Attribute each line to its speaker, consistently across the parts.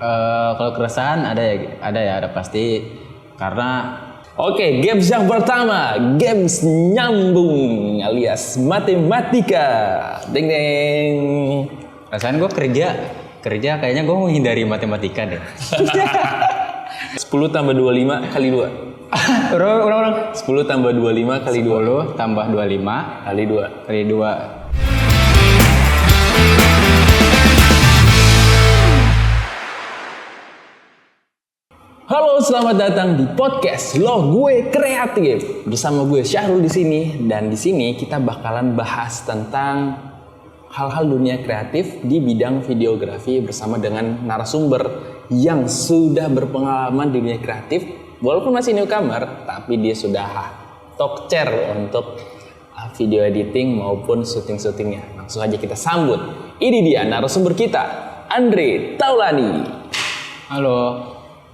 Speaker 1: Kalau keresahan ada pasti karena
Speaker 2: Oke, games yang pertama, games nyambung alias matematika. Deng deng.
Speaker 1: keresahan gue kerja kayaknya gue mau hindari matematika deh.
Speaker 2: 10 tambah 25 kali 2.
Speaker 1: Ulang.
Speaker 2: 10 tambah 25 kali 2
Speaker 1: 10 tambah 25
Speaker 2: kali 2.
Speaker 1: kali 2.
Speaker 2: Halo, selamat datang di podcast Lo Gue Kreatif. Bersama gue Syahrul di sini, dan di sini kita bakalan bahas tentang hal-hal dunia kreatif di bidang videografi bersama dengan narasumber yang sudah berpengalaman di dunia kreatif. Walaupun masih newcomer, tapi dia sudah talk chair untuk video editing maupun syuting-syutingnya. Langsung aja kita sambut. Ini dia narasumber kita, Andre Taulani.
Speaker 1: Halo.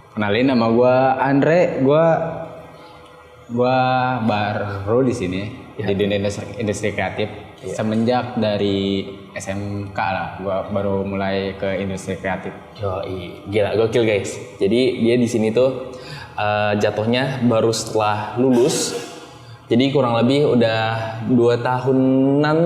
Speaker 1: Kenalin, nama gue Andre. Gue baru di sini di dunia industri kreatif. Semenjak dari SMK lah, gue baru mulai ke industri kreatif.
Speaker 2: Yoi, gila, gokil guys. Jadi dia di sini tuh jatuhnya baru setelah lulus. Jadi kurang lebih udah 2 tahunan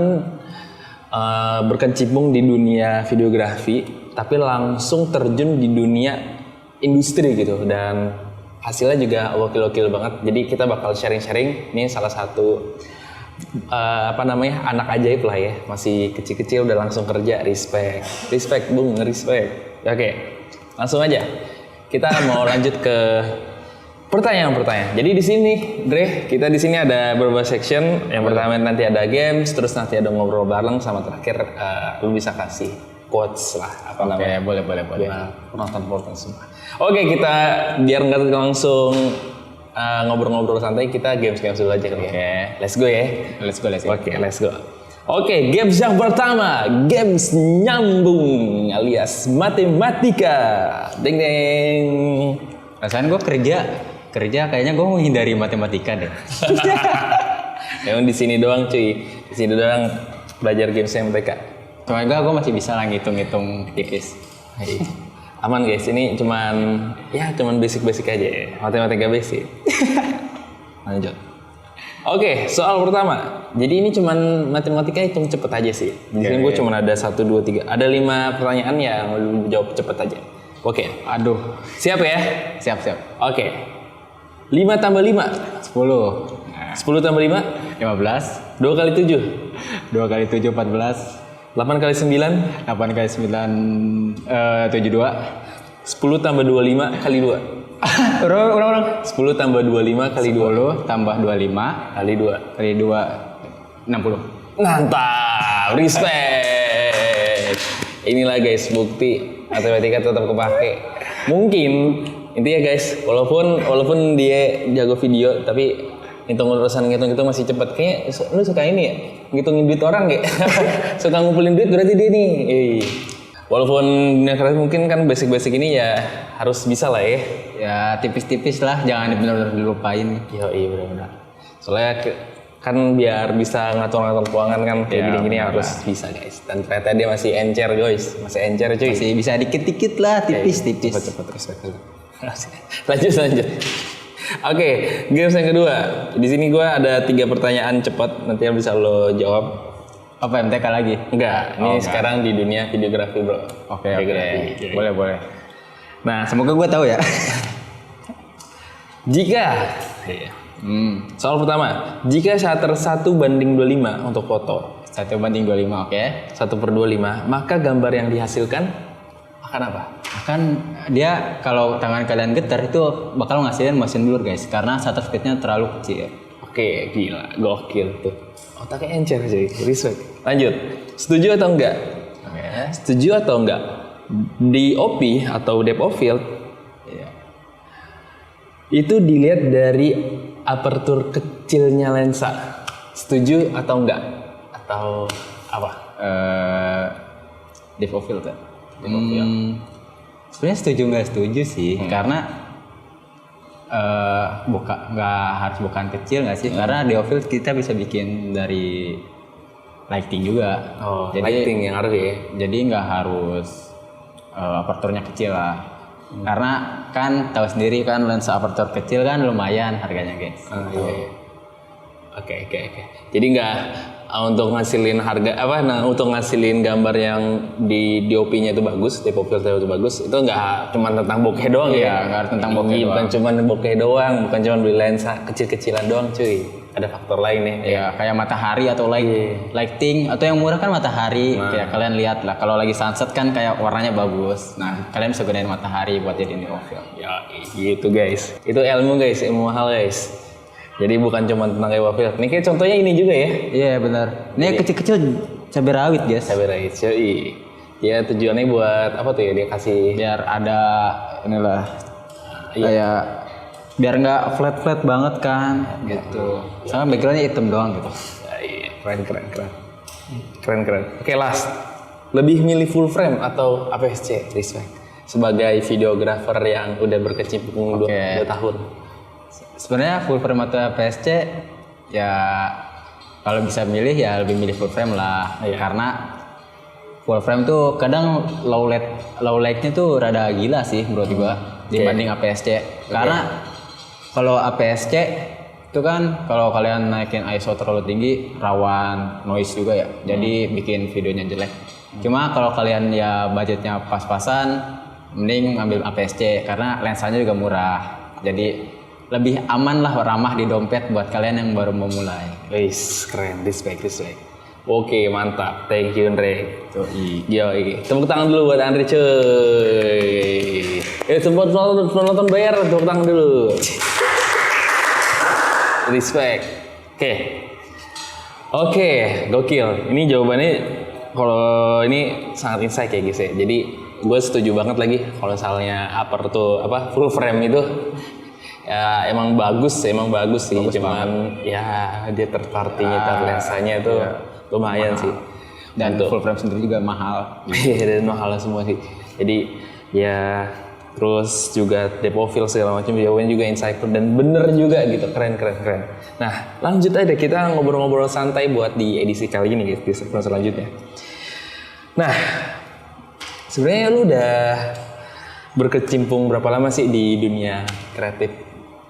Speaker 2: berkecimpung di dunia videografi, tapi langsung terjun di dunia industri gitu, dan hasilnya juga gokil banget. Jadi kita bakal sharing-sharing. Ini salah satu anak ajaib lah ya, masih kecil-kecil udah langsung kerja. Respect bung, respect. Oke, langsung aja kita mau lanjut ke pertanyaan. Jadi di sini, Dre, kita di sini ada beberapa section. Yang pertama nanti ada games, terus nanti ada ngobrol bareng, sama terakhir lu bisa kasih quotes lah, apa namanya?
Speaker 1: Boleh.
Speaker 2: Penonton semua. Oke, kita biar nggak langsung ngobrol-ngobrol santai, kita games dulu aja kali ya.
Speaker 1: Oke.
Speaker 2: Let's go ya.
Speaker 1: Let's go.
Speaker 2: Oke, let's go. Oke, games yang pertama, games nyambung alias matematika. Deng deng.
Speaker 1: Keresahan gue kerja kayaknya gue mau hindari matematika deh.
Speaker 2: Emang di sini doang cuy. Di sini doang belajar games MTK.
Speaker 1: Cuma gue masih bisa lah ngitung tipis.
Speaker 2: Aman guys, ini cuman basic aja ya. Matematika basic. Lanjut. Oke, soal pertama. Jadi ini cuman matematika hitung cepet aja sih. Di sini gue cuman ada 1, 2, 3. Ada 5 pertanyaan yang lu jawab cepet aja. Oke.
Speaker 1: Aduh.
Speaker 2: Siap ya?
Speaker 1: Siap.
Speaker 2: Oke. 5 tambah 5.
Speaker 1: 10.
Speaker 2: 10 tambah 5.
Speaker 1: 15.
Speaker 2: 2 kali 7.
Speaker 1: 2 kali 7, 14.
Speaker 2: 8 kali 9.
Speaker 1: 8 kali 9, 72.
Speaker 2: 10 tambah 25 kali 2.
Speaker 1: Ulang.
Speaker 2: 10 tambah 25 kali 2.
Speaker 1: 10 tambah 25
Speaker 2: kali 2.
Speaker 1: kali 2, 60.
Speaker 2: Mantap, respect. Inilah guys bukti matematika tetap kepake. Mungkin intinya guys, walaupun dia jago video, tapi urusan ngitung masih cepet. Kayaknya lu suka ini ya, ngitungin duit orang ya. Suka ngumpulin duit, berarti dia nih. Walaupun dunia kreatif mungkin kan basic ini ya harus bisa lah ya.
Speaker 1: Ya tipis-tipis lah, jangan benar-benar dilupain.
Speaker 2: Iya benar-benar. Soalnya kan biar bisa ngatur keuangan kan kayak gini-gini harus bisa guys. Dan ternyata dia masih encer guys, masih cuy.
Speaker 1: Masih bisa dikit-dikit lah, tipis-tipis.
Speaker 2: Cepet respect dulu. Lanjut. Oke, games yang kedua. Di sini gue ada 3 pertanyaan cepat, nanti yang bisa lo jawab.
Speaker 1: Apa MTK lagi?
Speaker 2: Enggak, ini sekarang di dunia videografi bro.
Speaker 1: Oke. Boleh.
Speaker 2: Nah,
Speaker 1: semoga gue tahu ya.
Speaker 2: Soal pertama, jika shutter 1:25 untuk foto,
Speaker 1: 1:25, oke.
Speaker 2: 1/25, maka gambar yang dihasilkan akan apa?
Speaker 1: Akan dia, kalau tangan kalian getar itu bakal ngasilin motion blur guys, karena shutter speednya terlalu kecil.
Speaker 2: Oke, gila, gokil tuh. Otaknya encer sih, respect. Lanjut, setuju atau enggak?
Speaker 1: Oke.
Speaker 2: Setuju atau enggak? DOP atau depth of field itu dilihat dari apertur kecilnya lensa. Setuju atau enggak? Atau apa?
Speaker 1: Depth of field kan? Sebenarnya setuju nggak setuju sih, karena nggak harus bukan kecil nggak sih, karena depth of field kita bisa bikin dari lighting juga.
Speaker 2: Jadi lighting yang harus ya.
Speaker 1: Jadi nggak harus aperturnya kecil lah. Karena kan tahu sendiri kan lensa aperture kecil kan lumayan harganya guys.
Speaker 2: Iya. Oke. Jadi nggak untuk ngasilin harga untuk ngasilin gambar yang di DOP-nya itu bagus, depth of field itu bagus, itu nggak cuma tentang bokeh doang
Speaker 1: Iya, nggak tentang bokeh doang.
Speaker 2: Bukan cuma bokeh doang, bukan cuma beli lensa kecil-kecilan doang, cuy. Ada faktor lain nih.
Speaker 1: Ya kayak matahari atau lighting atau yang murah kan matahari. Kayak kalian lihat lah kalau lagi sunset kan kayak warnanya bagus. Nah kalian bisa gunain matahari buat jadiin depth of field.
Speaker 2: Ya gitu guys. Itu ilmu mahal guys. Jadi bukan cuma tentang depth of field. Ini kayak contohnya ini juga ya.
Speaker 1: Iya benar. Ini kecil-kecil cabai rawit guys.
Speaker 2: Cabai rawit, cuy. Ya tujuannya buat apa tuh ya, dia kasih
Speaker 1: biar ada inilah kayak biar nggak flat banget kan gitu. Soalnya backgroundnya hitam doang gitu.
Speaker 2: Ya, iya. Keren. Oke, last. Lebih milih full frame atau APS-C, respect. Sebagai videographer yang udah berkecimpung 2 tahun.
Speaker 1: Sebenarnya full frame atau APS-C ya kalau bisa milih ya lebih milih full frame lah. Karena full frame tuh kadang low light-nya tuh rada gila sih menurut gua dibanding APS-C. Karena kalau APS-C itu kan kalau kalian naikin ISO terlalu tinggi rawan noise juga ya. Jadi bikin videonya jelek. Cuma kalau kalian ya budgetnya pas-pasan mending ambil APS-C karena lensanya juga murah. Jadi lebih aman lah, ramah di dompet buat kalian yang baru mau mulai.
Speaker 2: Wis, keren, respect. Oke, mantap. Thank you, Andre. Yoi. Tepuk tangan dulu buat Andre, cuy. Sempat penonton bayar, tepuk tangan dulu. Respect. Oke, gokil. Ini jawabannya kalau ini sangat insight ya guys ya. Jadi gue setuju banget lagi kalau misalnya full frame itu ya emang bagus sih. Cuman ya dia third party lensanya itu lumayan mahal sih.
Speaker 1: Dan full frame sendiri juga mahal.
Speaker 2: Iya, dan mahal semua sih. Jadi ya terus juga depth of field segala macam jawabannya juga insightful dan bener juga gitu, keren. Nah lanjut aja kita ngobrol-ngobrol santai buat di edisi kali ini guys, di segmen selanjutnya. Nah sebenarnya lu udah berkecimpung berapa lama sih di dunia kreatif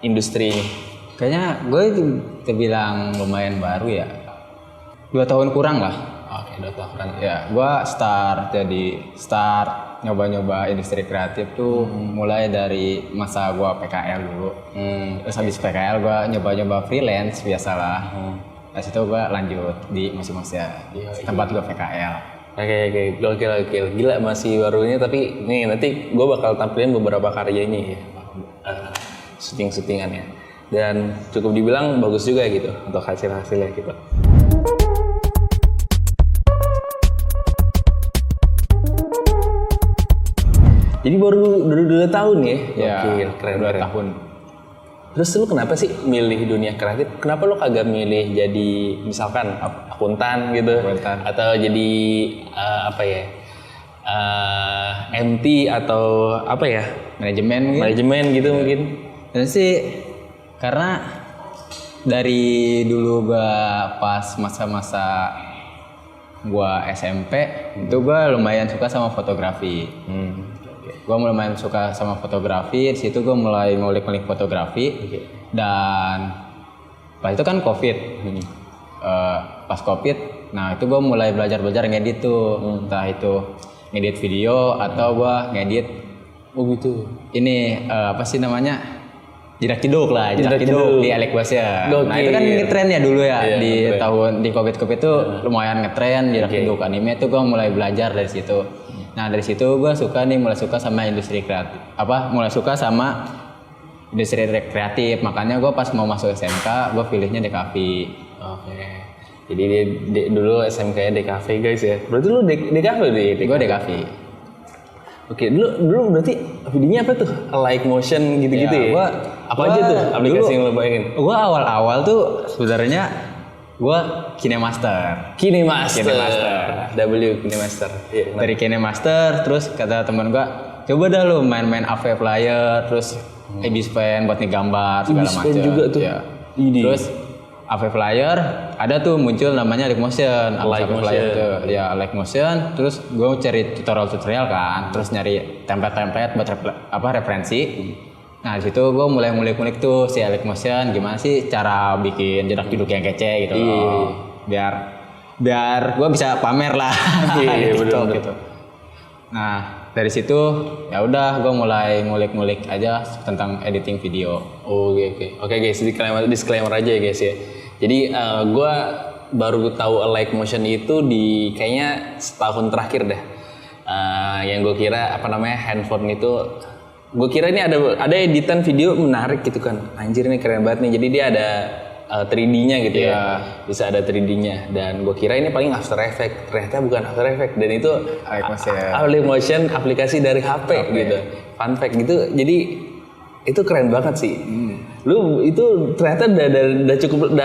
Speaker 2: industri ini?
Speaker 1: Kayaknya gue terbilang lumayan baru ya, 2 tahun kurang lah.
Speaker 2: Oke, 2 tahun.
Speaker 1: Ya, gue start nyoba-nyoba industri kreatif tuh mulai dari masa gue PKL dulu. Terus habis PKL gue nyoba-nyoba freelance biasalah. Dari situ gue lanjut di masing-masing tempat gue PKL.
Speaker 2: Oke, gokil. Gila masih barunya tapi nih nanti gue bakal tampilin beberapa karyanya ya. Syuting-syutingannya. Dan cukup dibilang bagus juga gitu untuk hasil-hasilnya gitu. Jadi baru 2 tahun ya?
Speaker 1: Ya, keren. 2 tahun.
Speaker 2: Terus lu kenapa sih milih dunia kreatif? Kenapa lu kagak milih jadi misalkan akuntan gitu? Atau jadi MT atau apa ya? Manajemen gitu mungkin?
Speaker 1: Dan sih karena dari dulu gua pas masa-masa gua SMP itu gua lumayan suka sama fotografi. Gue lumayan suka sama fotografi, di situ gue mulai ngulik-ngulik fotografi. Dan pas itu kan COVID, pas COVID, nah itu gue mulai belajar ngedit tuh, entah itu ngedit video atau gue ngedit, ini apa sih namanya, jedak jeduk di Alequasia. Nah itu kan ngetren ya dulu ya, di COVID itu lumayan ngetren jedak jeduk anime, itu gue mulai belajar dari situ. Nah dari situ gue mulai suka sama industri kreatif, mulai suka sama industri kreatif. Makanya gue pas mau masuk SMK gue pilihnya DKV.
Speaker 2: Oke. Jadi dulu SMK-nya DKV guys ya. Berarti lu DKV deh?
Speaker 1: Gue DKV.
Speaker 2: Oke, dulu berarti videonya apa tuh? Like motion gitu-gitu ya? Apa aja tuh aplikasi yang lo bayangin?
Speaker 1: Gue awal-awal tuh sebenarnya gue KineMaster.
Speaker 2: Iya,
Speaker 1: dari KineMaster, terus kata teman gue, coba dah lu main-main AV Player, terus Ibis Pen buat ngegambar segala macam.
Speaker 2: juga tuh.
Speaker 1: Ya. Terus AV Flyer ada tuh muncul namanya Live Motion.
Speaker 2: Live
Speaker 1: AV Flyer tuh. Ya Live Motion. Terus gue cari tutorial kan. Terus nyari template-template buat referensi. Nah di situ gue mulai ngulik-ngulik tuh si Live Motion. Gimana sih cara bikin jedak jeduk yang kece gitu. Biar gue bisa pamer lah.
Speaker 2: Iya betul.
Speaker 1: Nah dari situ ya udah gue mulai ngulik-ngulik aja tentang editing video.
Speaker 2: Oke guys, disclaimer aja ya guys ya. Jadi gue baru tahu Alight Motion itu di kayaknya setahun terakhir dah. Yang gue kira handphone itu, gue kira ini ada editan video menarik gitu kan. Anjir ini keren banget nih. Jadi dia ada 3D-nya gitu ya, bisa ada 3D-nya. Dan gue kira ini paling After Effects, ternyata bukan After Effects. Dan itu Alight Motion aplikasi dari HP gitu. Fun fact gitu, jadi itu keren banget sih. Lu itu ternyata udah cukup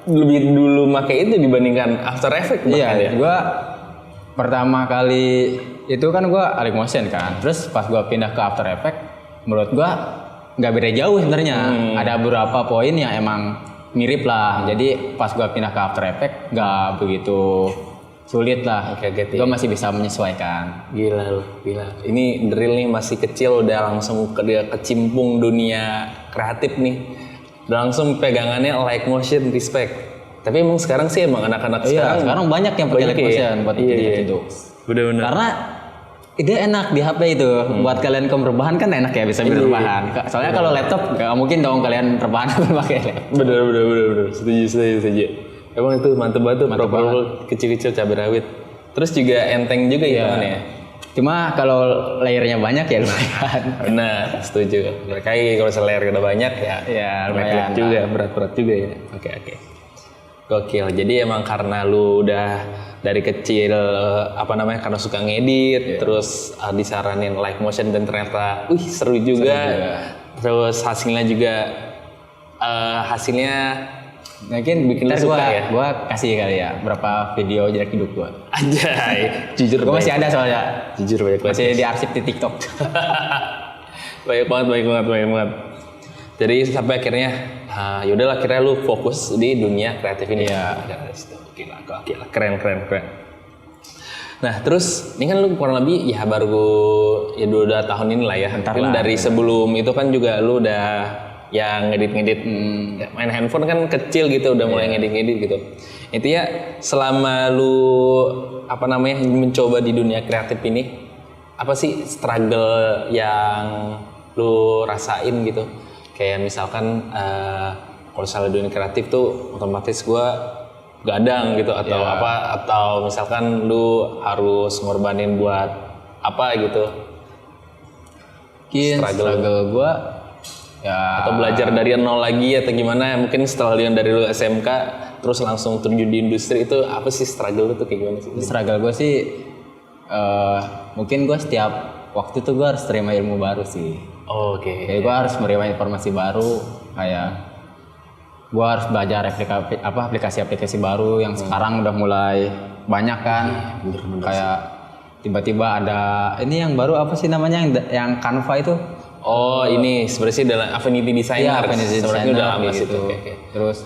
Speaker 2: lebih dulu pakai itu dibandingkan After Effects.
Speaker 1: Iya, gue pertama kali itu kan gue Alight Motion kan. Terus pas gue pindah ke After Effects, menurut gue nggak beda jauh sebenarnya. Ada beberapa poin yang emang mirip lah. Jadi pas gue pindah ke After Effects nggak begitu sulit lah. Gue masih bisa menyesuaikan.
Speaker 2: Gila. Ini drill nih masih kecil udah langsung kecimpung dunia kreatif nih. Udah langsung pegangannya Light Motion, respect. Tapi emang sekarang sih anak-anak
Speaker 1: sekarang banyak yang pakai Light Motion buat gitu.
Speaker 2: Bener-bener.
Speaker 1: Karena ide enak di HP itu. Buat kalian rebahan kan enak ya, bisa rebahan. Soalnya kalau laptop nggak mungkin dong kalian rebahan pakai laptop.
Speaker 2: Bener. Setuju. Emang itu mantep banget tuh, proper kecil-kecil cabai rawit. Terus juga enteng juga ya.
Speaker 1: Cuma kalau layernya banyak ya lumayan.
Speaker 2: Benar, setuju. Kayak kalau layer udah banyak ya lumayan juga, berat-berat juga ya. Oke. Gokil. Jadi emang karena lu udah dari kecil karena suka ngedit, terus disaranin Live Motion dan ternyata seru juga. Terus hasilnya mungkin bikin lu suka ya.
Speaker 1: Gua kasih kali ya berapa video jedak hidup gua.
Speaker 2: Anjay, jujur
Speaker 1: gua masih ada soalnya.
Speaker 2: Jujur banyak banget.
Speaker 1: Masih diarsip di TikTok.
Speaker 2: Baik banget. Jadi sampai akhirnya yaudahlah, akhirnya lu fokus di dunia kreatif ini. Gila, keren. Nah terus ini kan lu kurang lebih baru 2 tahun ini lah ya. Mungkin dari sebelum itu kan juga lu udah yang ngedit main handphone kan kecil gitu, udah mulai ngedit gitu. Intinya selama lu mencoba di dunia kreatif ini, apa sih struggle yang lu rasain gitu? Kayak misalkan kalau misalnya dunia kreatif tuh otomatis gue gadang gitu atau misalkan lu harus ngorbanin buat apa gitu.
Speaker 1: Mungkin struggle gue
Speaker 2: atau belajar dari nol lagi atau gimana, mungkin setelah dari lu SMK terus langsung terjun di industri, itu apa sih struggle lu tuh kayak gimana sih?
Speaker 1: Struggle gue sih mungkin gue setiap waktu tuh gue harus terima ilmu baru sih. Jadi gue harus menerima informasi baru, kayak gue harus belajar aplikasi-aplikasi baru yang sekarang udah mulai banyak kan. Kayak tiba-tiba ada ini yang baru apa sih namanya yang Canva itu.
Speaker 2: Ini sebenarnya sih dalam Affinity Designer.
Speaker 1: Iya, Affinity Designer
Speaker 2: udah lama
Speaker 1: gitu. Terus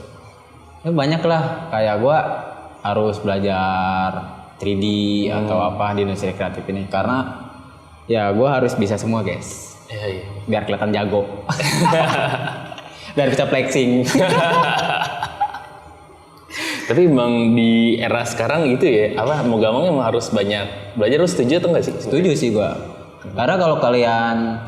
Speaker 1: banyak lah, kayak gue harus belajar 3D atau apa di industri kreatif ini, karena gue harus bisa semua guys.
Speaker 2: Iya.
Speaker 1: Biar kelihatan jago. Biar bisa flexing.
Speaker 2: Tapi emang di era sekarang gitu ya, mau gak mau emang harus banyak belajar. Lu setuju atau enggak sih?
Speaker 1: Setuju sih gue. Karena kalau kalian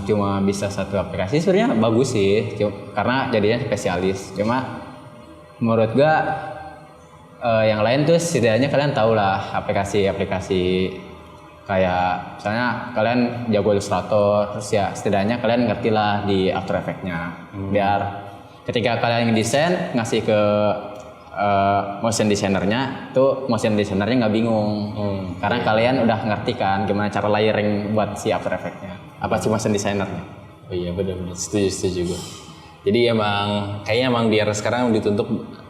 Speaker 1: cuma bisa satu aplikasi sebenarnya bagus sih, karena jadinya spesialis. Cuma menurut gue yang lain tuh setidaknya kalian tahu lah aplikasi kayak misalnya kalian jago Illustrator, terus ya setidaknya kalian ngerti lah di After Effects-nya. Biar ketika kalian ngedesain ngasih ke motion designer-nya, tuh motion designer-nya nggak bingung. Karena kalian udah ngerti kan gimana cara layering buat si After Effects-nya. Apa sih motion designer-nya?
Speaker 2: Oh iya benar-benar setuju gue. Jadi kayaknya emang di era sekarang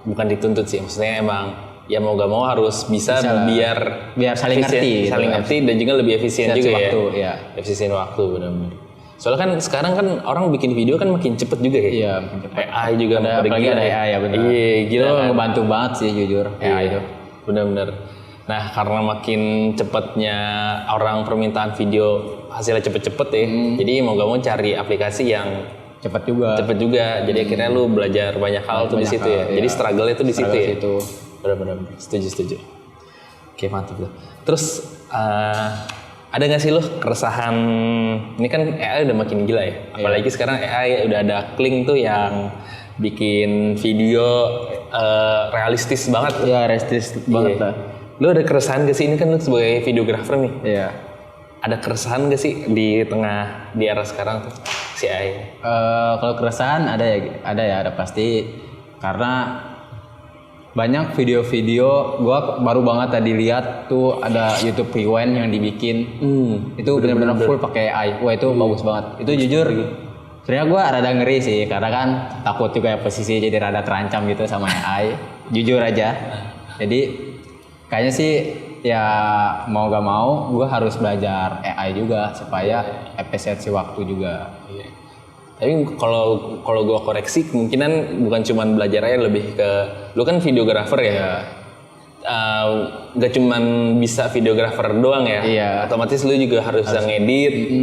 Speaker 2: bukan dituntut sih, maksudnya emang mau gak mau harus bisa biar
Speaker 1: saling ngerti
Speaker 2: dan juga lebih efisien juga
Speaker 1: waktu,
Speaker 2: ya. Efisien waktu benar-benar. Soalnya kan sekarang kan orang bikin video kan makin cepet juga ya.
Speaker 1: Iya, makin cepet.
Speaker 2: AI juga
Speaker 1: Apalagi
Speaker 2: gila
Speaker 1: ada AI ya benar.
Speaker 2: Iya, gila
Speaker 1: Itu
Speaker 2: kan.
Speaker 1: ngebantu banget sih jujur AI itu.
Speaker 2: Bener-bener. Nah, karena makin cepatnya orang permintaan video hasilnya cepet-cepet ya. Jadi mau gak mau cari aplikasi yang
Speaker 1: Cepet juga.
Speaker 2: cepet juga. Jadi akhirnya lu belajar banyak hal tuh di
Speaker 1: Banyak
Speaker 2: situ
Speaker 1: hal,
Speaker 2: ya.
Speaker 1: iya.
Speaker 2: Jadi struggle itu di situ
Speaker 1: Struggle
Speaker 2: ya.
Speaker 1: situ.
Speaker 2: Benar-benar setuju. Oke, mantap tuh. Terus ada nggak sih lo keresahan? Ini kan AI udah makin gila ya. Apalagi sekarang AI udah ada Kling tuh yang bikin video realistis banget.
Speaker 1: Iya, realistis banget lah.
Speaker 2: Lo ada keresahan gak sih? Ini kan lo sebagai videografer nih.
Speaker 1: Iya.
Speaker 2: Ada keresahan gak sih di era sekarang tuh si AI?
Speaker 1: Kalau keresahan ada pasti karena banyak video-video gua baru banget tadi lihat tuh ada YouTube Rewind yang dibikin itu benar-benar full pakai AI. Wah itu bagus banget. Itu jujur sebenarnya gua rada ngeri sih karena kan takut juga ya posisi jadi rada terancam gitu sama AI. Jujur aja. Jadi kayaknya sih ya mau gak mau gua harus belajar AI juga supaya efisiensi waktu juga.
Speaker 2: Tapi kalau gua koreksi kemungkinan bukan cuma belajar aja, lebih ke lu kan videografer ya. Gak cuman bisa videografer doang ya.
Speaker 1: Iya.
Speaker 2: Otomatis lu juga harus bisa ngedit,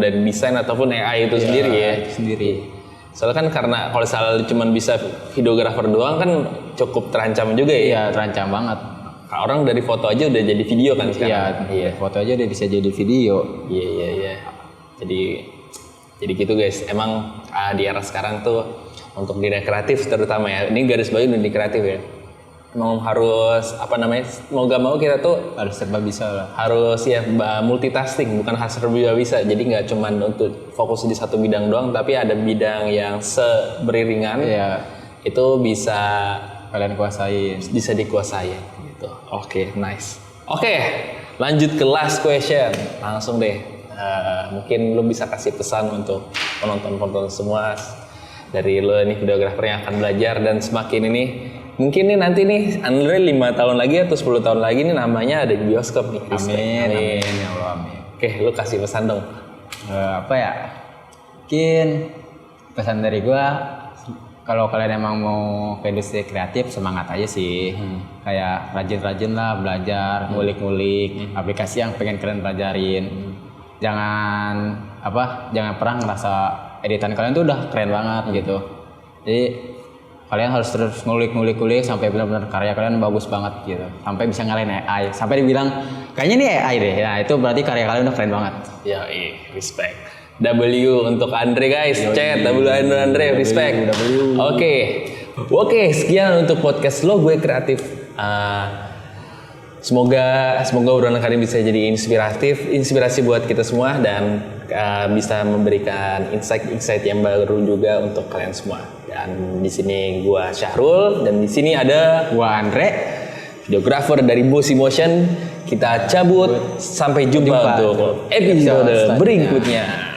Speaker 2: dari desain ataupun AI itu sendiri ya.
Speaker 1: Itu sendiri.
Speaker 2: Soalnya kan karena kalau misalnya cuman bisa videografer doang kan cukup terancam juga ya.
Speaker 1: Iya, terancam banget.
Speaker 2: Orang dari foto aja udah jadi video kan sekarang.
Speaker 1: Iya, foto aja udah bisa jadi video.
Speaker 2: Iya. Jadi gitu guys. Emang di era sekarang tuh untuk dunia kreatif terutama ya. Ini garis bawahi dunia kreatif ya. Emang harus mau gak mau kita tuh
Speaker 1: Harus serba bisa lah.
Speaker 2: harus ya multitasking, bukan serba bisa. Jadi nggak cuman untuk fokus di satu bidang doang, tapi ada bidang yang beriringan.
Speaker 1: Iya,
Speaker 2: Itu bisa
Speaker 1: kalian kuasain.
Speaker 2: dikuasai gitu. Oke, nice. Oke, lanjut ke last question. Langsung deh. Mungkin lu bisa kasih pesan untuk penonton-penonton semua dari lu nih videografer yang akan belajar dan semakin ini mungkin nih nanti nih Andre 5 tahun lagi atau 10 tahun lagi nih namanya ada di bioskop nih.
Speaker 1: Amin. Ya Allah, amin.
Speaker 2: Oke, lu kasih pesan dong.
Speaker 1: Apa ya? Mungkin pesan dari gua kalau kalian emang mau ke industri kreatif semangat aja sih. Kayak rajin-rajin lah belajar, ngulik-ngulik aplikasi yang pengen kalian pelajarin. Jangan pernah ngerasa editan kalian tuh udah keren banget gitu. Jadi kalian harus terus ngulik sampai benar-benar karya kalian bagus banget gitu. Sampai bisa ngalahin AI. Sampai dibilang kayaknya ini AI deh. Nah, itu berarti karya kalian udah keren banget.
Speaker 2: Ya, respect. W untuk Andre guys. Chat W Andre, respect. Oke, sekian untuk podcast Lo Gue Kreatif. Semoga obrolan kali ini bisa jadi inspirasi buat kita semua dan bisa memberikan insight yang baru juga untuk kalian semua. Dan di sini gua Syahrul dan di sini ada
Speaker 1: Gua Andre,
Speaker 2: videografer dari Bossy Motion. Kita cabut, sampai jumpa untuk episode berikutnya.